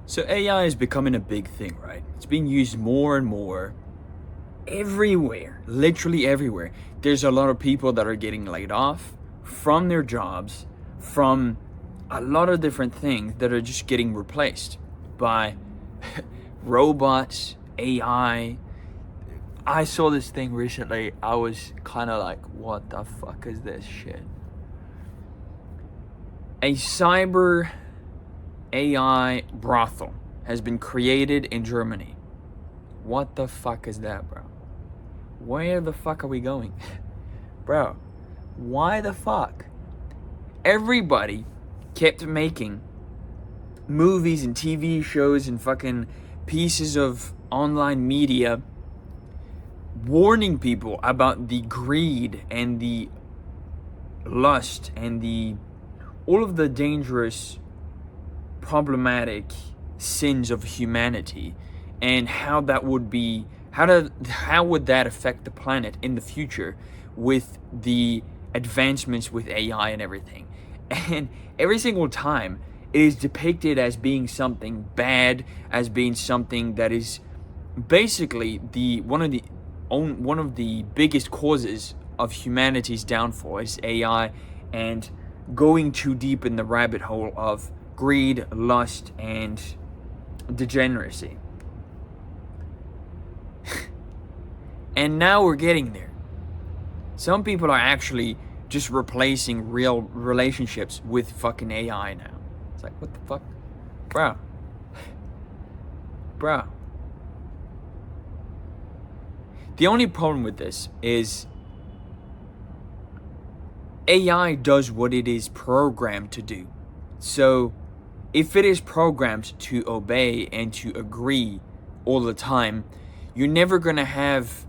So AI is becoming a big thing, right? It's being used more and more everywhere, literally everywhere. There's a lot of people that are getting laid off from their jobs, from a lot of different things that are just getting replaced by robots, AI. I saw this thing recently. I was kind of like, what the fuck is this shit? A cyber AI brothel has been created in Germany. What the fuck is that, bro? Where the fuck are we going? Bro, why the fuck? Everybody kept making movies and TV shows and fucking pieces of online media warning people about the greed and the lust and the all of the dangerous, problematic sins of humanity, and how that would be how would that affect the planet in the future with the advancements with AI and everything. And every single time it is depicted as being something bad, as being something that is basically the one of the biggest causes of humanity's downfall is AI, and going too deep in the rabbit hole of greed, lust, and degeneracy. And now we're getting there. Some people are actually just replacing real relationships with fucking AI now. It's like, what the fuck? Bro. Bro. The only problem with this is AI does what it is programmed to do. So if it is programmed to obey and to agree all the time, you're never going to have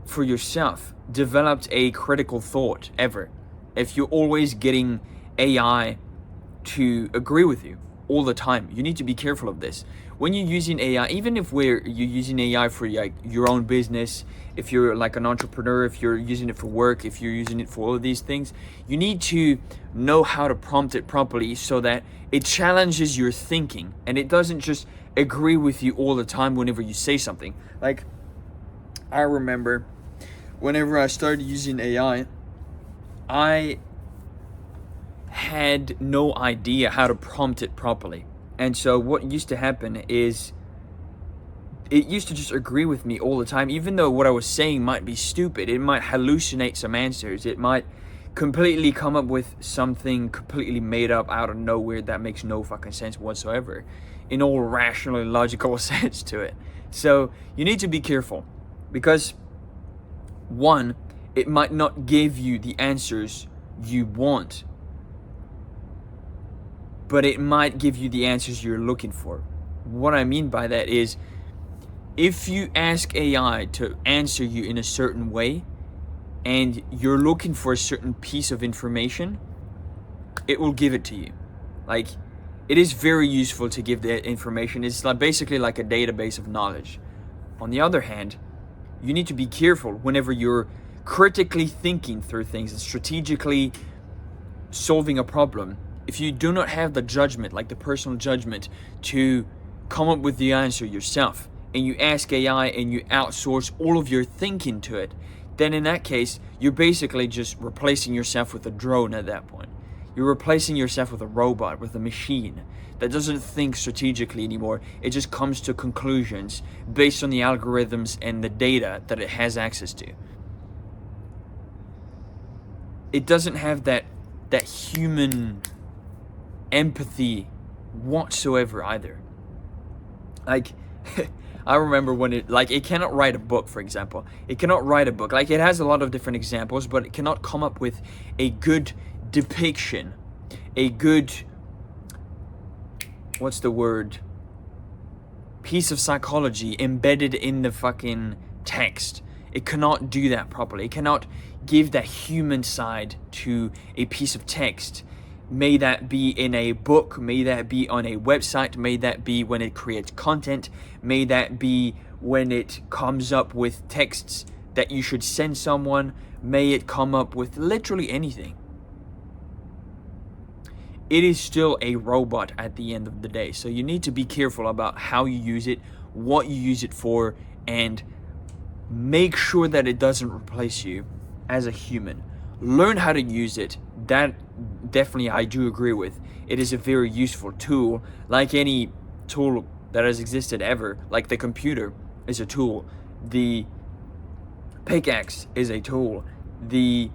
for yourself developed a critical thought ever. If you're always getting AI to agree with you all the time, you need to be careful of this. When you're using AI, even if you're using AI for like your own business, if you're like an entrepreneur, if you're using it for work, if you're using it for all of these things, you need to know how to prompt it properly so that it challenges your thinking and it doesn't just agree with you all the time whenever you say something. Like, I remember whenever I started using AI, I had no idea how to prompt it properly. And so what used to happen is it used to just agree with me all the time, even though what I was saying might be stupid. It might hallucinate some answers. It might completely come up with something completely made up out of nowhere that makes no fucking sense whatsoever in all rational and logical sense to it. So you need to be careful because, one, it might not give you the answers you want, but it might give you the answers you're looking for. What I mean by that is, if you ask AI to answer you in a certain way and you're looking for a certain piece of information, it will give it to you. Like, it is very useful to give that information. It's like basically like a database of knowledge. On the other hand, you need to be careful whenever you're critically thinking through things and strategically solving a problem. If you do not have the judgment, like the personal judgment, to come up with the answer yourself, and you ask AI and you outsource all of your thinking to it, then in that case, you're basically just replacing yourself with a drone at that point. You're replacing yourself with a robot, with a machine that doesn't think strategically anymore. It just comes to conclusions based on the algorithms and the data that it has access to. It doesn't have that human empathy whatsoever either. Like, I remember when it cannot write a book, for example. It cannot write a book. Like, it has a lot of different examples, but it cannot come up with a good depiction, a good, what's the word, piece of psychology embedded in the fucking text. It cannot do that properly. It cannot give that human side to a piece of text. May that be in a book, may that be on a website, may that be when it creates content, may that be when it comes up with texts that you should send someone, may it come up with literally anything. it is still a robot at the end of the day. So you need to be careful about how you use it, what you use it for, and make sure that it doesn't replace you as a human. Learn how to use it. That definitely I do agree with. It is a very useful tool, like any tool that has existed ever. Like the computer is a tool, the pickaxe is a tool, the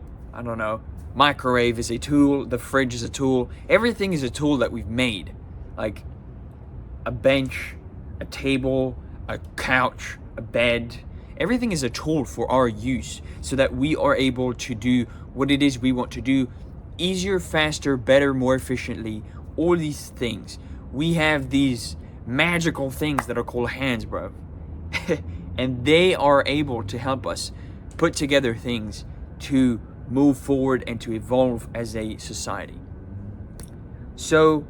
microwave is a tool, the fridge is a tool. Everything is a tool that we've made. Like a bench, a table, a couch, a bed. Everything is a tool for our use so that we are able to do what it is we want to do easier, faster, better, more efficiently. All these things. We have these magical things that are called hands, bro. And they are able to help us put together things to move forward and to evolve as a society. So,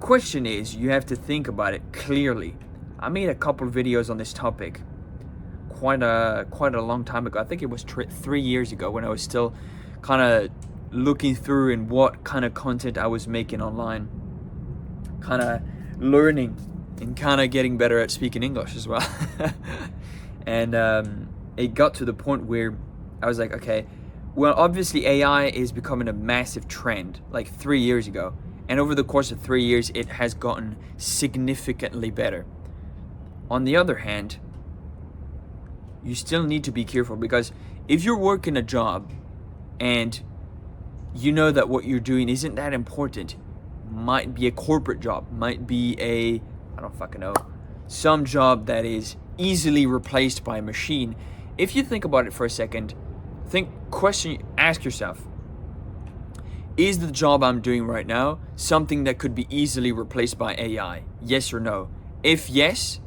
question is, you have to think about it clearly. I made a couple of videos on this topic quite a long time ago. I think it was 3 years ago, when I was still kind of looking through and what kind of content I was making online, kind of learning and kind of getting better at speaking English as well. And it got to the point where I was like, okay, well, obviously AI is becoming a massive trend like 3 years ago. And over the course of 3 years, it has gotten significantly better. On the other hand, you still need to be careful, because if you're working a job and you know that what you're doing isn't that important, might be a corporate job, might be I don't fucking know, some job that is easily replaced by a machine. If you think about it for a second, ask yourself, is the job I'm doing right now something that could be easily replaced by AI? Yes or no? If yes,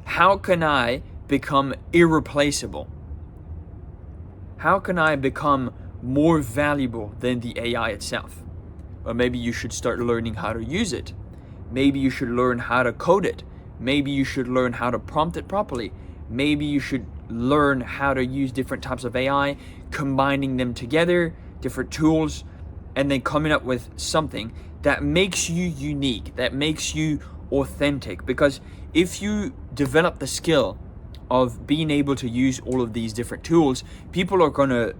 how can I become irreplaceable? How can I become more valuable than the AI itself? Or maybe you should start learning how to use it. Maybe you should learn how to code it. Maybe you should learn how to prompt it properly. Maybe you should learn how to use different types of AI, combining them together, different tools, and then coming up with something that makes you unique, that makes you authentic. Because if you develop the skill of being able to use all of these different tools, people are going to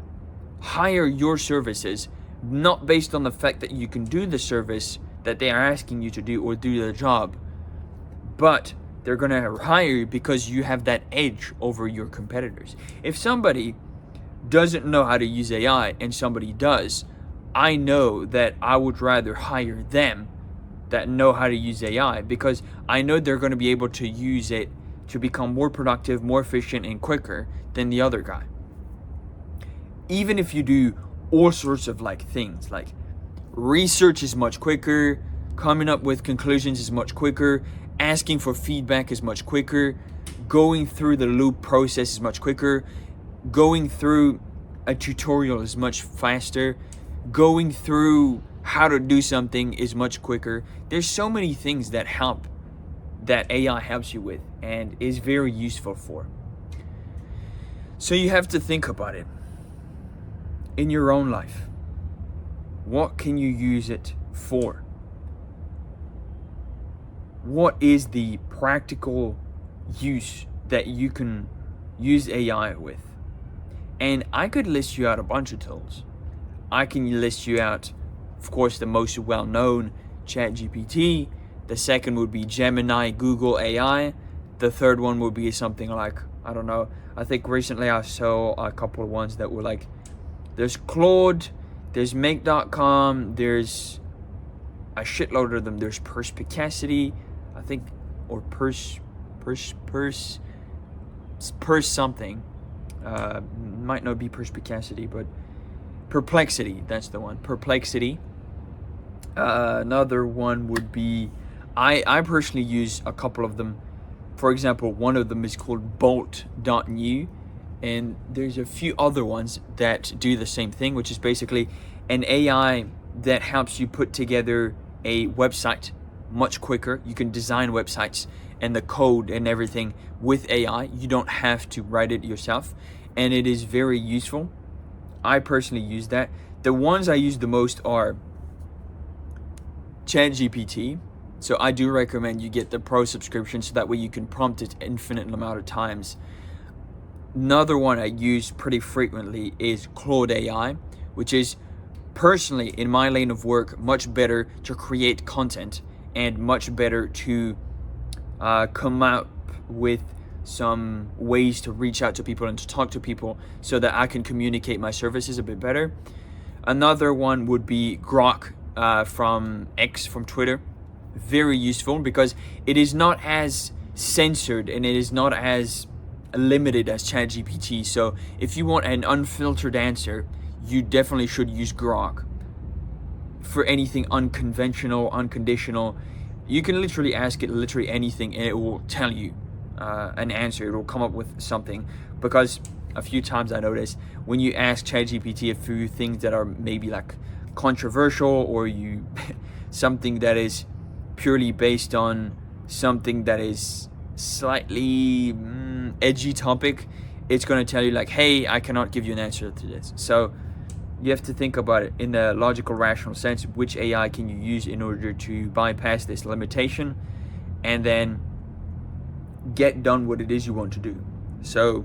hire your services, not based on the fact that you can do the service that they are asking you to do or do the job, but they're going to hire you because you have that edge over your competitors. If somebody doesn't know how to use AI and somebody does, I know that I would rather hire them that know how to use AI, because I know they're going to be able to use it to become more productive, more efficient, and quicker than the other guy. Even if you do all sorts of things, like research is much quicker, coming up with conclusions is much quicker, asking for feedback is much quicker, going through the loop process is much quicker, going through a tutorial is much faster, going through how to do something is much quicker. There's so many things that AI helps you with and is very useful for. So you have to think about it in your own life. What can you use it for? What is the practical use that you can use AI with? And I could list you out a bunch of tools. I can list you out, of course, the most well-known, ChatGPT. The second would be Gemini, Google AI. The third one would be something like, I don't know, I think recently I saw a couple of ones that were like, there's Claude, there's Make.com, there's a shitload of them. There's Perspicacity, I think, or Purse something. Might not be Perspicacity, but Perplexity, that's the one. Perplexity. Another one would be, I personally use a couple of them. For example, one of them is called Bolt.new, and there's a few other ones that do the same thing, which is basically an AI that helps you put together a website much quicker. You can design websites and the code and everything with AI. You don't have to write it yourself, and it is very useful. I personally use that. The ones I use the most are ChatGPT. So I do recommend you get the pro subscription so that way you can prompt it infinite amount of times. Another one I use pretty frequently is Claude AI, which is personally in my lane of work much better to create content and much better to come up with some ways to reach out to people and to talk to people so that I can communicate my services a bit better. Another one would be Grok from X, from Twitter. Very useful because it is not as censored and it is not as limited as ChatGPT. So if you want an unfiltered answer, you definitely should use Grok. For anything unconventional, unconditional, you can literally ask it literally anything and it will tell you an answer. It will come up with something, because a few times I noticed when you ask ChatGPT a few things that are maybe like controversial, or you something that is purely based on something that is slightly edgy topic, it's going to tell you like, hey, I cannot give you an answer to this. So you have to think about it in a logical, rational sense. Which AI can you use in order to bypass this limitation and then get done what it is you want to do? So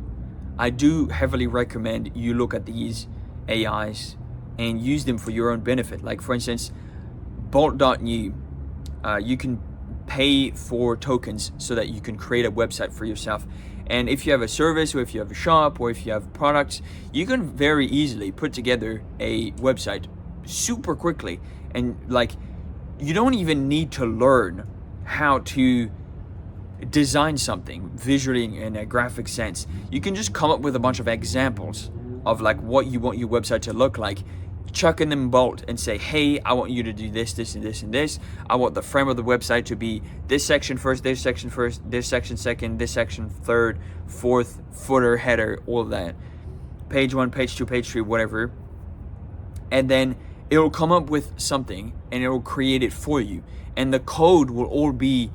I do heavily recommend you look at these AIs and use them for your own benefit. Like for instance, Bolt.new, you can pay for tokens so that you can create a website for yourself. And if you have a service, or if you have a shop, or if you have products, you can very easily put together a website super quickly. And like, you don't even need to learn how to design something visually in a graphic sense. You can just come up with a bunch of examples of like what you want your website to look like, chuck in them Bolt and say, hey, I want you to do this, this, and this, and this. I want the frame of the website to be this section first, this section second, this section third, fourth, footer, header, all of that. Page 1, page 2, page 3, whatever. And then it will come up with something and it will create it for you. And the code will all be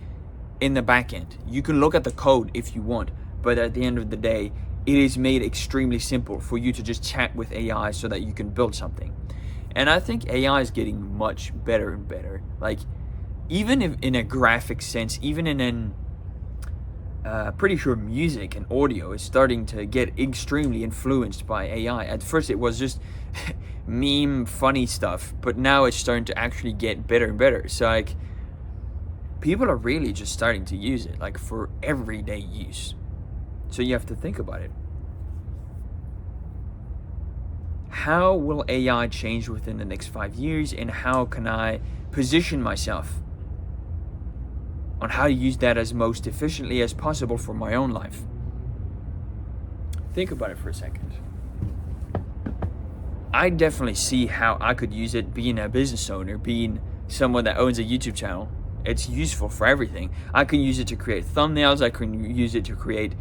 in the back end. You can look at the code if you want, but at the end of the day, it is made extremely simple for you to just chat with AI so that you can build something. And I think AI is getting much better and better. Like, even if in a graphic sense, even in an pretty sure music and audio is starting to get extremely influenced by AI. At first it was just meme funny stuff, but now it's starting to actually get better and better. So like, people are really just starting to use it like for everyday use. So you have to think about it. How will AI change within the next 5 years, and how can I position myself on how to use that as most efficiently as possible for my own life? Think about it for a second. I definitely see how I could use it being a business owner, being someone that owns a YouTube channel. It's useful for everything. I can use it to create thumbnails. I can use it to create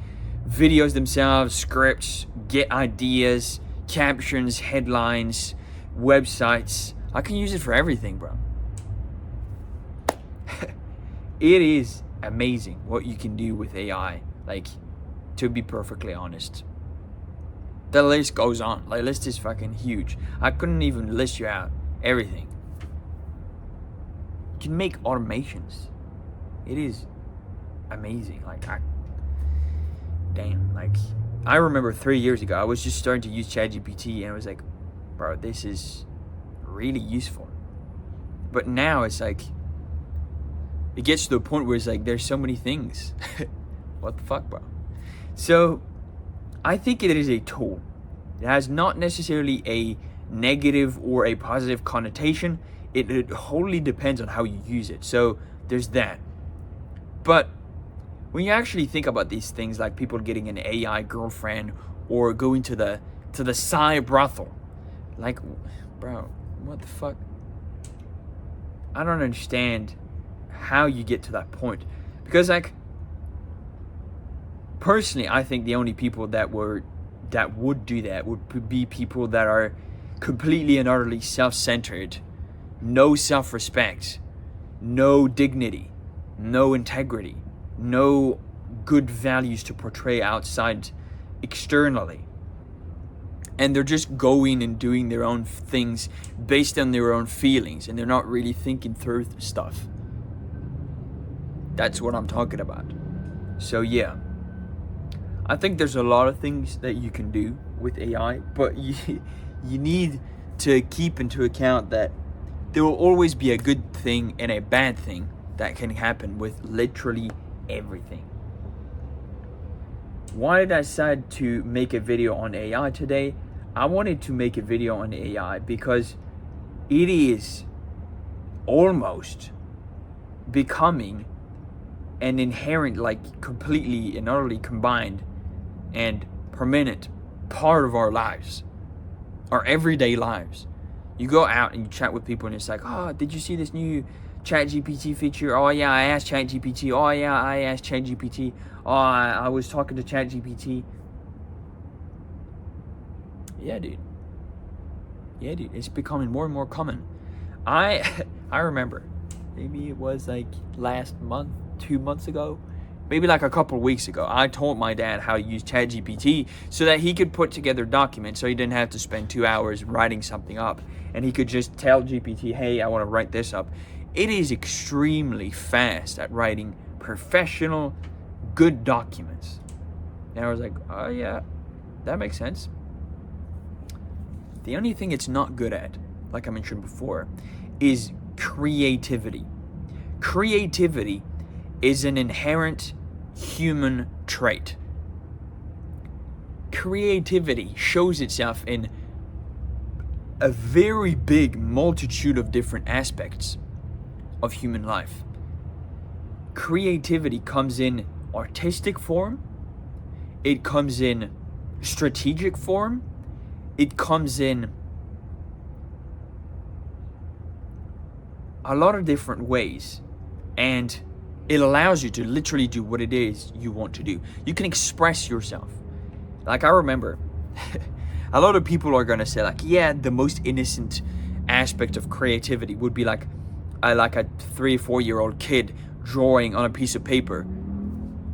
videos themselves, scripts, get ideas, captions, headlines, websites. I can use it for everything, bro. It is amazing what you can do with AI, like, to be perfectly honest. The list goes on. Like, list is fucking huge. I couldn't even list you out everything. You can make automations. It is amazing. Like, I remember 3 years ago, I was just starting to use ChatGPT and I was like, bro, this is really useful. But now it's like, it gets to the point where it's like, there's so many things. What the fuck, bro? So I think it is a tool. It has not necessarily a negative or a positive connotation. It wholly depends on how you use it. So there's that. But when you actually think about these things, like people getting an AI girlfriend or going to the Psy brothel, like, bro, what the fuck? I don't understand how you get to that point. Because, like, personally, I think the only people that would do that would be people that are completely and utterly self-centered, no self-respect, no dignity, no integrity, no good values to portray outside externally. and they're just going and doing their own things based on their own feelings, and they're not really thinking through stuff. That's what I'm talking about. So yeah, I think there's a lot of things that you can do with AI, but you need to keep into account that there will always be a good thing and a bad thing that can happen with literally everything. Why did I decide to make a video on AI today? I wanted to make a video on AI because it is almost becoming an inherent, like completely and utterly combined and permanent part of our lives, our everyday lives. You go out and you chat with people and it's like, oh, did you see this new ChatGPT feature? Oh yeah, I asked ChatGPT. Oh yeah, I asked ChatGPT. Oh, I was talking to ChatGPT. Yeah, dude. It's becoming more and more common. I remember, maybe it was like last month, 2 months ago, maybe like a couple of weeks ago, I told my dad how to use ChatGPT so that he could put together documents so he didn't have to spend 2 hours writing something up, and he could just tell GPT, hey, I want to write this up. It is extremely fast at writing professional, good documents. And I was like, oh yeah, that makes sense. The only thing it's not good at, like I mentioned before, is creativity. Creativity is an inherent human trait. Creativity shows itself in a very big multitude of different aspects of human life. Creativity comes in artistic form, it comes in strategic form, it comes in a lot of different ways, and it allows you to literally do what it is you want to do. You can express yourself. Like, I remember a lot of people are gonna say, like, yeah, the most innocent aspect of creativity would be like a 3 or 4 year old kid drawing on a piece of paper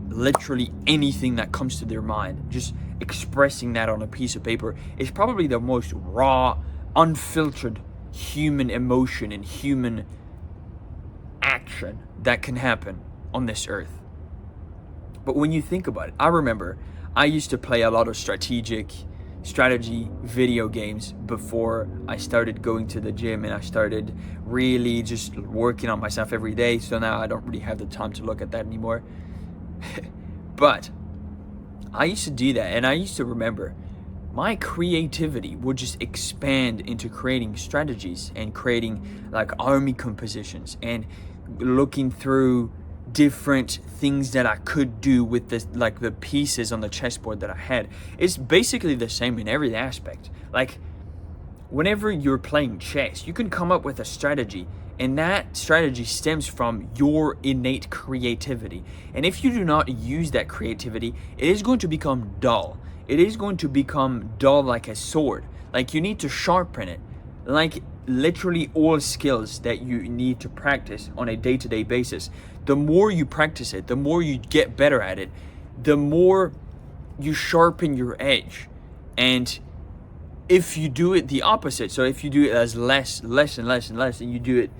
literally anything that comes to their mind, just expressing that on a piece of paper is probably the most raw, unfiltered human emotion and human action that can happen on this earth. But when you think about it, I remember I used to play a lot of strategy video games before I started going to the gym, and I started really just working on myself every day. So now I don't really have the time to look at that anymore. But I used to do that, and I used to remember my creativity would just expand into creating strategies and creating like army compositions and looking through different things that I could do with this, like the pieces on the chessboard that I had. It's basically the same in every aspect. Like, whenever you're playing chess, you can come up with a strategy, and that strategy stems from your innate creativity. And if you do not use that creativity, it is going to become dull. It is going to become dull like a sword. Like, you need to sharpen it. Like, literally all skills that you need to practice on a day-to-day basis. The more you practice it, the more you get better at it, the more you sharpen your edge. And if you do it the opposite, so if you do it as less and less, and you do it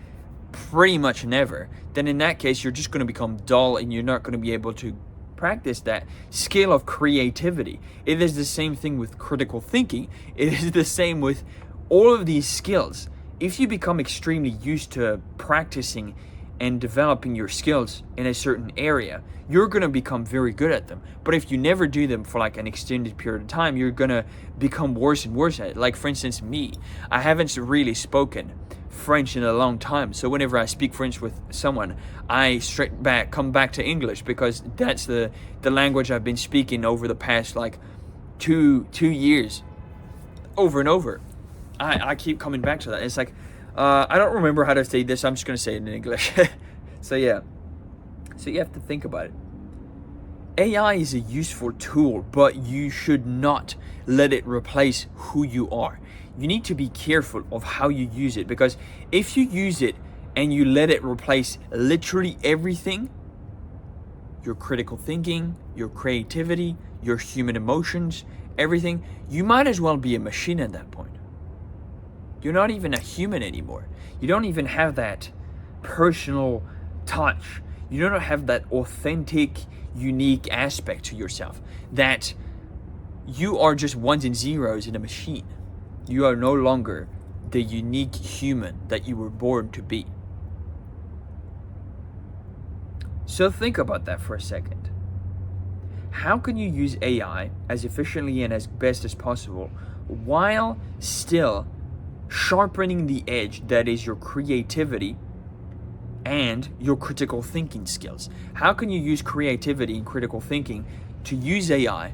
pretty much never, then in that case, you're just going to become dull, and you're not going to be able to practice that skill of creativity. It is the same thing with critical thinking. It is the same with all of these skills. If you become extremely used to practicing and developing your skills in a certain area, you're going to become very good at them. But if you never do them for like an extended period of time, you're going to become worse and worse at it. Like, for instance, me, I haven't really spoken French in a long time. So whenever I speak French with someone, I come back to English, because that's the language I've been speaking over the past like two years, over and over. I keep coming back to that. It's like, I don't remember how to say this. I'm just going to say it in English. So yeah. So you have to think about it. AI is a useful tool, but you should not let it replace who you are. You need to be careful of how you use it, because if you use it and you let it replace literally everything, your critical thinking, your creativity, your human emotions, everything, you might as well be a machine at that point. You're not even a human anymore. You don't even have that personal touch. You don't have that authentic, unique aspect to yourself. That you are just ones and zeros in a machine. You are no longer the unique human that you were born to be. So think about that for a second. How can you use AI as efficiently and as best as possible while still sharpening the edge that is your creativity and your critical thinking skills? How can you use creativity and critical thinking to use AI?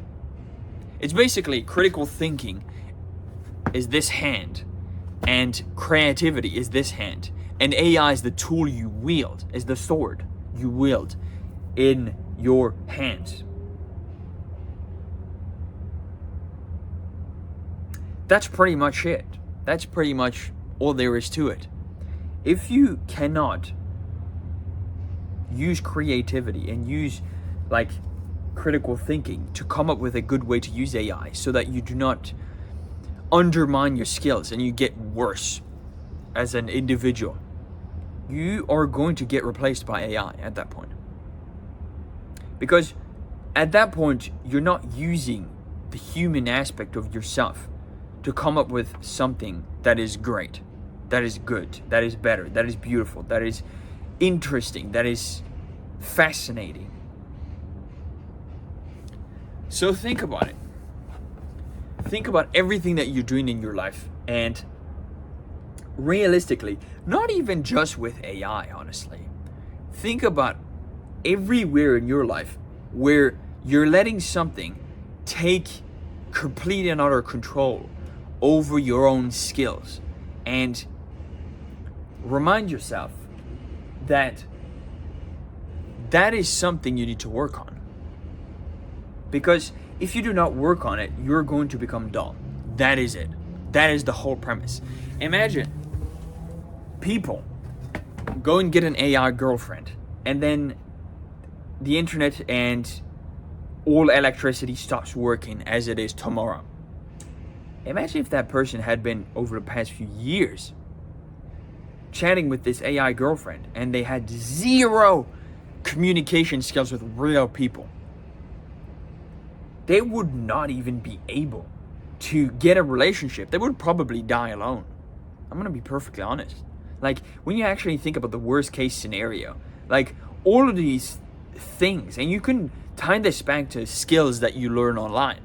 It's basically critical thinking is this hand and creativity is this hand, and AI is the tool you wield, is the sword you wield in your hands. That's pretty much it. That's pretty much all there is to it. If you cannot use creativity and use like critical thinking to come up with a good way to use AI so that you do not undermine your skills and you get worse as an individual, you are going to get replaced by AI at that point. Because at that point, you're not using the human aspect of yourself to come up with something that is great, that is good, that is better, that is beautiful, that is interesting, that is fascinating. So think about it. Think about everything that you're doing in your life, and realistically, not even just with AI, honestly. Think about everywhere in your life where you're letting something take complete and utter control over your own skills, and remind yourself that that is something you need to work on. Because if you do not work on it, you're going to become dull. That is it. That is the whole premise. Imagine people go and get an AI girlfriend, and then the internet and all electricity stops working as it is tomorrow. Imagine if that person had been, over the past few years, chatting with this AI girlfriend, and they had zero communication skills with real people. They would not even be able to get a relationship. They would probably die alone. I'm gonna be perfectly honest. Like, when you actually think about the worst case scenario, like all of these things, and you can tie this back to skills that you learn online.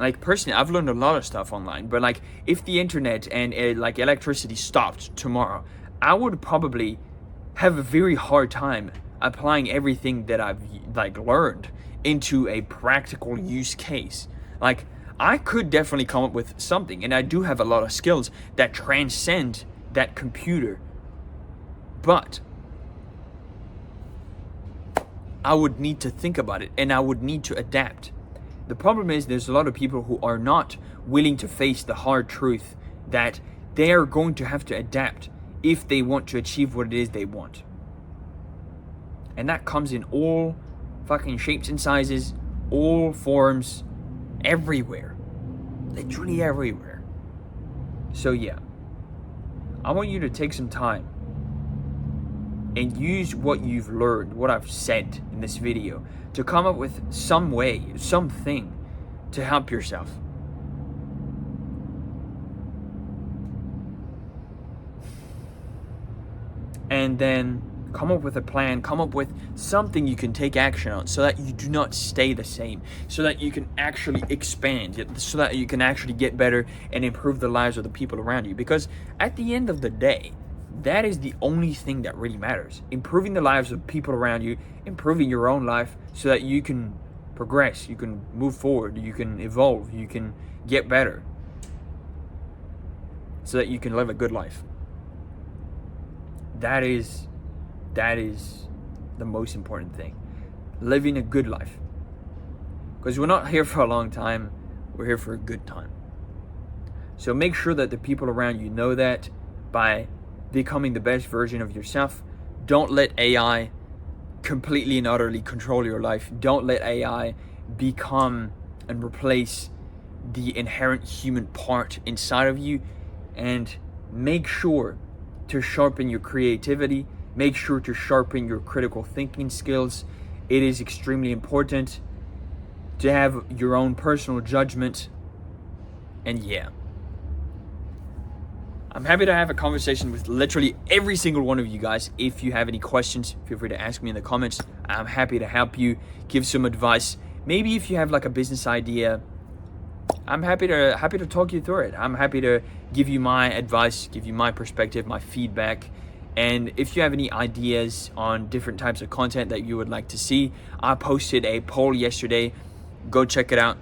Like, personally, I've learned a lot of stuff online, but like, if the internet and like electricity stopped tomorrow, I would probably have a very hard time applying everything that I've like learned into a practical use case. Like, I could definitely come up with something, and I do have a lot of skills that transcend that computer, but I would need to think about it, and I would need to adapt. The problem is there's a lot of people who are not willing to face the hard truth that they are going to have to adapt if they want to achieve what it is they want. And that comes in all fucking shapes and sizes, all forms, everywhere. Literally everywhere. So yeah, I want you to take some time and use what you've learned, what I've said in this video, to come up with some way, something to help yourself. And then come up with a plan, come up with something you can take action on so that you do not stay the same, so that you can actually expand, so that you can actually get better and improve the lives of the people around you. Because at the end of the day, that is the only thing that really matters. Improving the lives of people around you, improving your own life so that you can progress, you can move forward, you can evolve, you can get better, so that you can live a good life. That is the most important thing. Living a good life. Because we're not here for a long time, we're here for a good time. So make sure that the people around you know that by becoming the best version of yourself. Don't let AI completely and utterly control your life. Don't let AI become and replace the inherent human part inside of you, and make sure to sharpen your creativity. Make sure to sharpen your critical thinking skills. It is extremely important to have your own personal judgment. And yeah, I'm happy to have a conversation with literally every single one of you guys. If you have any questions, feel free to ask me in the comments. I'm happy to help you, give some advice. Maybe if you have like a business idea, I'm happy to talk you through it. I'm happy to give you my advice, give you my perspective, my feedback. And if you have any ideas on different types of content that you would like to see, I posted a poll yesterday. Go check it out.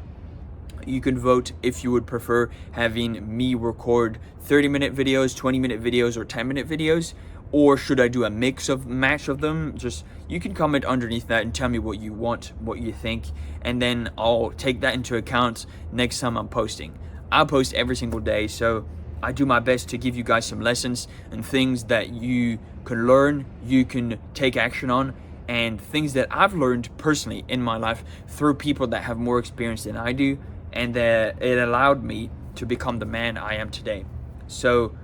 You can vote if you would prefer having me record 30-minute videos, 20-minute videos, or 10-minute videos, or should I do a match of them. Just, you can comment underneath that and tell me what you want, what you think, and then I'll take that into account next time I'm posting. I post every single day, so I do my best to give you guys some lessons and things that you can learn, you can take action on, and things that I've learned personally in my life through people that have more experience than I do, and that it allowed me to become the man I am today. So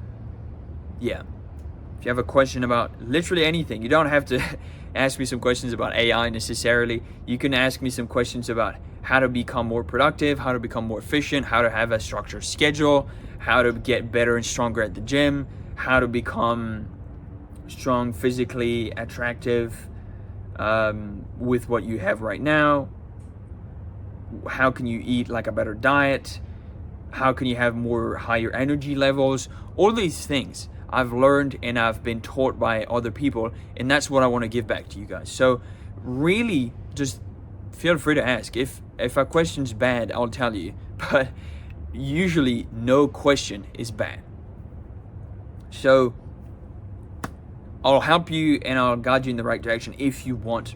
yeah, if you have a question about literally anything, you don't have to ask me some questions about AI necessarily. You can ask me some questions about how to become more productive, how to become more efficient, how to have a structured schedule, how to get better and stronger at the gym, how to become strong, physically attractive with what you have right now. How can you eat like a better diet? How can you have more higher energy levels? All these things I've learned and I've been taught by other people, and that's what I want to give back to you guys. So really, just feel free to ask. If a question's bad, I'll tell you, but usually no question is bad. So I'll help you and I'll guide you in the right direction if you want.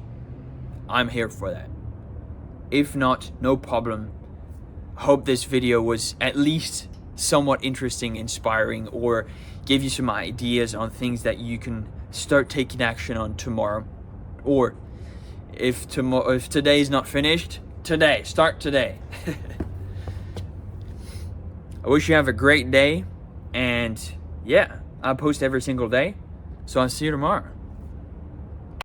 I'm here for that. If not, no problem. Hope this video was at least somewhat interesting, inspiring, or gave you some ideas on things that you can start taking action on tomorrow. Or if today's not finished, start today. I wish you have a great day, and yeah, I post every single day, so I'll see you tomorrow.